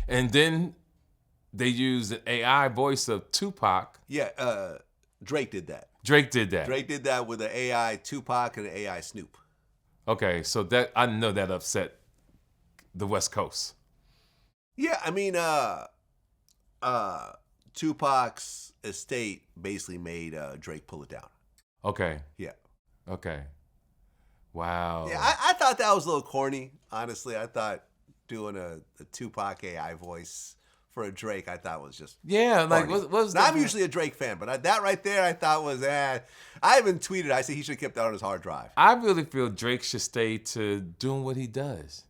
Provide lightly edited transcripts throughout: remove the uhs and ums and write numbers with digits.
And then they used an AI voice of Tupac. Yeah, Drake did that. Drake did that. Drake did that with an AI Tupac and an AI Snoop. Okay, so that I know that upset the West Coast. Yeah, I mean, Tupac's estate basically made Drake pull it down. Okay. Yeah. Okay. Wow. Yeah, I thought that was a little corny. Honestly, I thought doing a Tupac AI voice for a Drake, I thought was just like corny. what's now, I'm usually a Drake fan, but that right there, I thought was I even tweeted. I said he should have kept that on his hard drive. I really feel Drake should stay to doing what he does.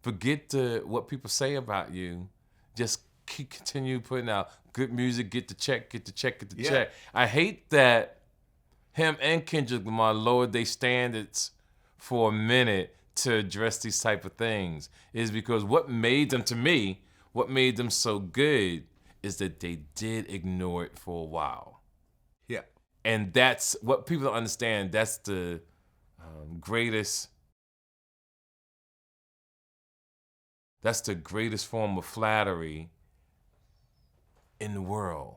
Forget what people say about you. Just continue putting out good music. Get the check. Check. I hate that him and Kendrick Lamar lowered their standards for a minute to address these type of things. Is because what made them so good is that they did ignore it for a while. Yeah. And that's what people don't understand. That's the greatest. That's the greatest form of flattery in the world.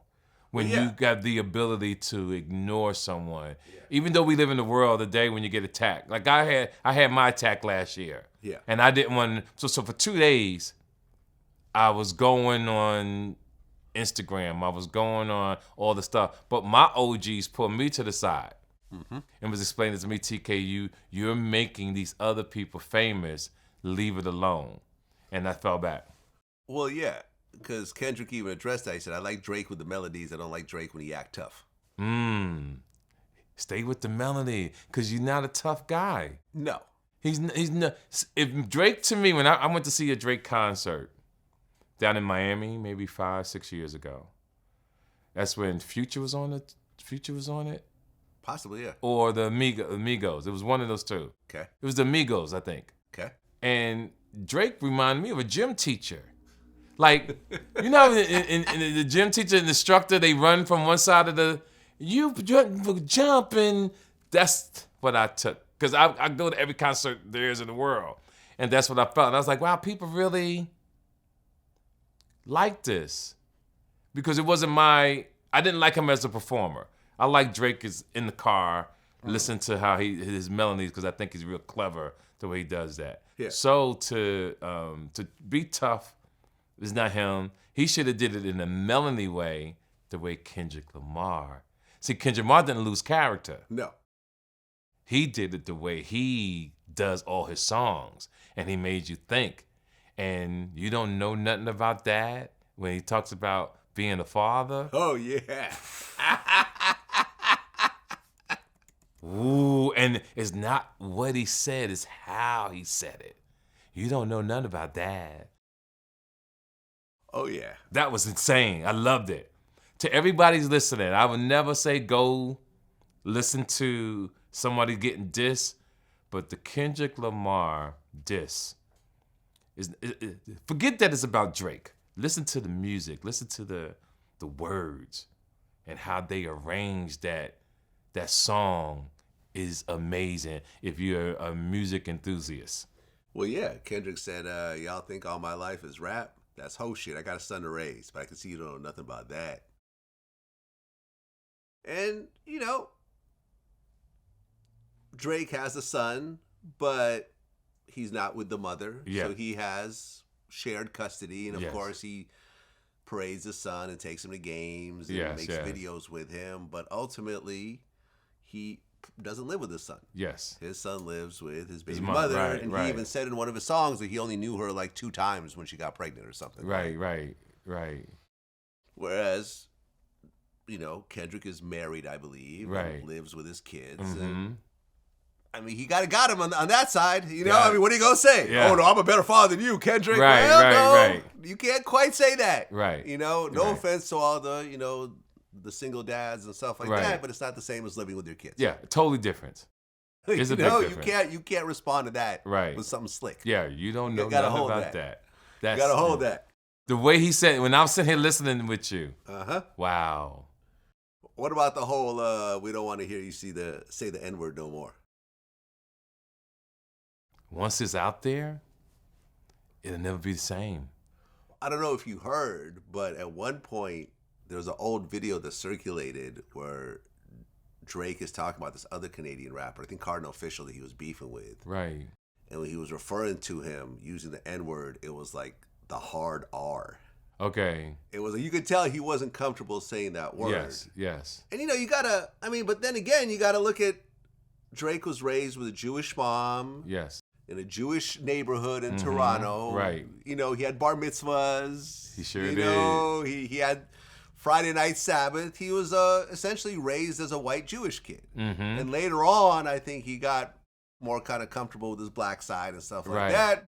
When you got the ability to ignore someone, even though we live in the world today when you get attacked. Like I had my attack last year, and I didn't want to. So for 2 days, I was going on Instagram, I was going on all the stuff, but my OGs pulled me to the side and was explaining to me, TK, you're making these other people famous. Leave it alone, and I fell back. Well, yeah. Because Kendrick even addressed that. He said, I like Drake with the melodies. I don't like Drake when he act tough. Stay with the melody, because you're not a tough guy. No. He's not. If Drake, to me, when I went to see a Drake concert down in Miami, maybe 5-6 years ago, that's when Future was on it. Possibly, yeah. Or the Amigos. It was one of those two. Okay. It was the Amigos, I think. Okay. And Drake reminded me of a gym teacher. Like, you know, in the gym teacher and instructor, they run from one side of you jump, and that's what I took. Because I go to every concert there is in the world. And that's what I felt. And I was like, wow, people really like this. Because it wasn't I didn't like him as a performer. I like Drake is in the car, listen to how his melodies, because I think he's real clever the way he does that. Yeah. So to be tough, it's not him. He should have did it in a melody way, the way Kendrick Lamar. See, Kendrick Lamar didn't lose character. No. He did it the way he does all his songs, and he made you think. And you don't know nothing about that when he talks about being a father. Oh, yeah. Ooh, and it's not what he said, it's how he said it. You don't know nothing about that. Oh, yeah. That was insane. I loved it. To everybody's listening, I would never say go listen to somebody getting dissed, but the Kendrick Lamar diss is forget that it's about Drake. Listen to the music. Listen to the words and how they arrange that song is amazing if you're a music enthusiast. Well, yeah. Kendrick said, y'all think all my life is rap? That's whole shit. I got a son to raise, but I can see you don't know nothing about that. And, you know, Drake has a son, but he's not with the mother. Yeah. So he has shared custody. And, of Yes. course, he parades the son and takes him to games and Yes, makes yes. videos with him. But ultimately, he doesn't live with his son. Yes. His son lives with his baby mother, mother. right, and right. he even said in one of his songs that he only knew her like 2 times when she got pregnant or something. Right. Whereas, you know, Kendrick is married, I believe, Right. and lives with his kids. Mm-hmm. And I mean, he got him on that side, you know? Yeah. I mean, what are you going to say? Yeah. Oh, no, I'm a better father than you, Kendrick. Right, Well, right. You can't quite say that. Right. You know, no Right. offense to all the, you know, the single dads and stuff like Right. that, but it's not the same as living with your kids. Yeah, totally different. It's a big you difference. can't respond to that Right. with something slick. Yeah, you don't know gotta nothing hold about that. that. You got to hold that. The way he said it, when I was sitting here listening with you. Uh-huh. Wow. What about the whole, we don't want to hear you say the N-word no more? Once it's out there, it'll never be the same. I don't know if you heard, but at one point there was an old video that circulated where Drake is talking about this other Canadian rapper, I think Cardinal Official, that he was beefing with. Right. And when he was referring to him using the N-word, it was like the hard R. Okay. It was, you could tell he wasn't comfortable saying that word. Yes. And you gotta, but then again, you gotta look at, Drake was raised with a Jewish mom. Yes. In a Jewish neighborhood in Toronto. Right. He had bar mitzvahs. He sure did. He had Friday night Sabbath. He was essentially raised as a white Jewish kid. And later on, I think he got more kind of comfortable with his black side and stuff like that.